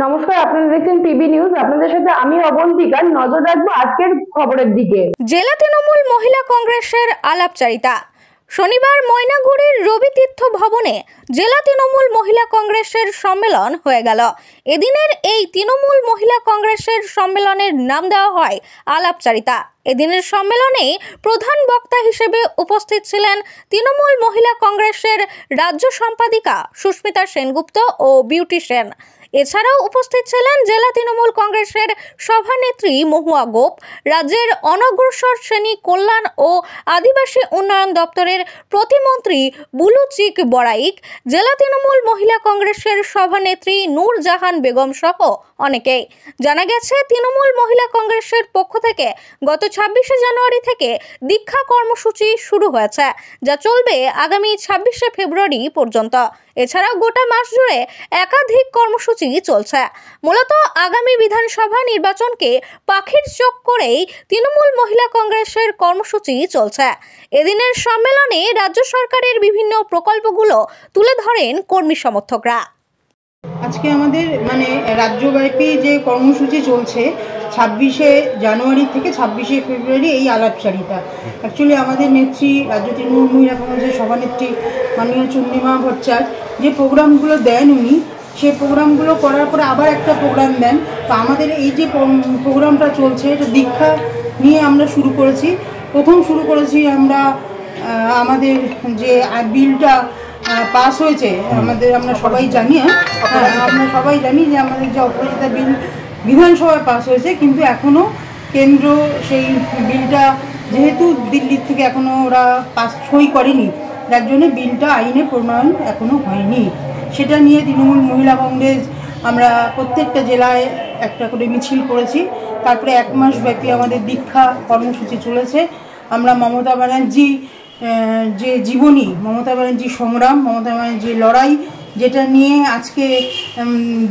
নমস্কার, আপনারা দেখছেন পিবি নিউজ। আপনাদের সাথে আমি অবন্তিকা। নজর রাখবো আজকের খবরের দিকে। জেলা তৃণমূল মহিলা কংগ্রেসের আলাপচারিতা। শনিবার ময়নাগুড়ির রবিতীর্থ ভবনে জেলা তৃণমূল মহিলা কংগ্রেসের সম্মেলন হয়ে গেল। এদিনের এই তৃণমূল মহিলা কংগ্রেসের সম্মেলনের নাম দেওয়া হয় আলাপচারিতা। এদিনের সম্মেলনে প্রধান বক্তা হিসেবে উপস্থিত ছিলেন তৃণমূল মহিলা কংগ্রেসের রাজ্য সম্পাদিকা সুস্মিতা সেনগুপ্ত ও বিউটি সেন। এছাড়াও উপস্থিত ছিলেন জেলা তৃণমূল কংগ্রেসের সভানেত্রী মহুয়া গোপ, রাজ্যের অনগ্রসর শ্রেণী কল্যাণ ও আদিবাসী উন্নয়ন দপ্তরের প্রতিমন্ত্রী বুলুচিক বড়াইক, জেলা তৃণমূল মহিলা কংগ্রেসের সভানেত্রী নূর জাহান বেগম সহ অনেকেই। জানা গেছে, তৃণমূল মহিলা কংগ্রেসের পক্ষ থেকে গত 26শে জানুয়ারি থেকে দীক্ষা কর্মসূচি শুরু হয়েছে, যা চলবে আগামী 26শে ফেব্রুয়ারি পর্যন্ত। এছাড়াও গোটা মাস জুড়ে একাধিক কর্মসূচি চলছে। মূলত আগামী বিধানসভা নির্বাচনকে পাখির চোখ করেই তৃণমূল মহিলা কংগ্রেসের কর্মসূচি চলছে। এদিনের সম্মেলনে রাজ্য সরকারের বিভিন্ন প্রকল্পগুলো তুলে ধরেন কর্মী সমর্থকরা। আজকে আমাদের রাজ্যব্যাপী যে কর্মসূচি চলছে 26শে জানুয়ারি থেকে 26শে ফেব্রুয়ারি, এই আলাপচারিতা অ্যাকচুয়ালি আমাদের নেত্রী রাজ্য তৃণমূল মহিলা কংগ্রেসের সভানেত্রী মাননীয় চন্দ্রিমা ভট্টাচার্য যে প্রোগ্রামগুলো দেন, উনি সেই প্রোগ্রামগুলো করার পরে আবার একটা প্রোগ্রাম দেন। তো আমাদের এই যে প্রোগ্রামটা চলছে, এটা দীক্ষা নিয়ে আমরা শুরু করেছি। প্রথম শুরু করেছি আমরা আমাদের যে বিলটা পাস হয়েছে, আমরা সবাই জানি যে আমাদের যে অপরাজিতা বিল বিধানসভায় পাস হয়েছে, কিন্তু এখনও কেন্দ্র সেই বিলটা যেহেতু দিল্লির থেকে এখনও ওরা সই করেনি, যার জন্য বিলটা আইনে প্রণয়ন এখনও হয়নি। সেটা নিয়ে তৃণমূল মহিলা কংগ্রেস আমরা প্রত্যেকটা জেলায় একটা করে মিছিল করেছি। তারপরে 1 মাস ব্যাপী আমাদের দীক্ষা কর্মসূচি চলেছে। আমরা মমতা ব্যানার্জি যে জীবনী, মমতা ব্যানার্জি সংগ্রাম, মমতা ব্যানার্জি লড়াই, যেটা নিয়ে আজকে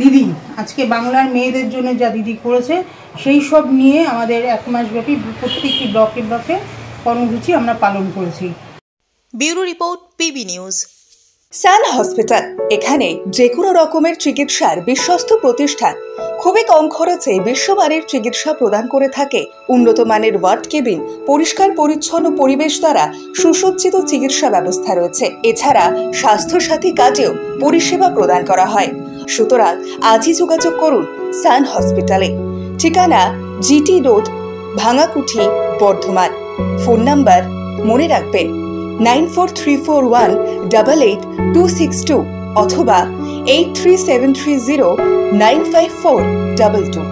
দিদি আজকে বাংলার মেয়েদের জন্য যা দিদি করেছে, সেই সব নিয়ে আমাদের 1 মাস ব্যাপী প্রত্যেকটি ব্লকে কর্মসূচি আমরা পালন করেছি। Bureau report, PB news. Sun hospital, এখানে যে কোনো রকমের চিকিৎসার বিশ্বস্ত প্রতিষ্ঠান। খুবই কম খরচে বিশ্বমানের চিকিৎসা প্রদান করে থাকে। উন্নত মানের ওয়ার্ড কেবিন, পরিষ্কার পরিচ্ছন্ন পরিবেশ দ্বারা সুসজ্জিত চিকিৎসা ব্যবস্থা রয়েছে। এছাড়া স্বাস্থ্যসাথী কাজেও পরিষেবা প্রদান করা হয়। সুতরাং আজই যোগাযোগ করুন সান হসপিটালে। ঠিকানা GT road, Bhangakuthi, Bardhaman. Phone number মনে রাখবেন 9434188262 অথবা 83730954222।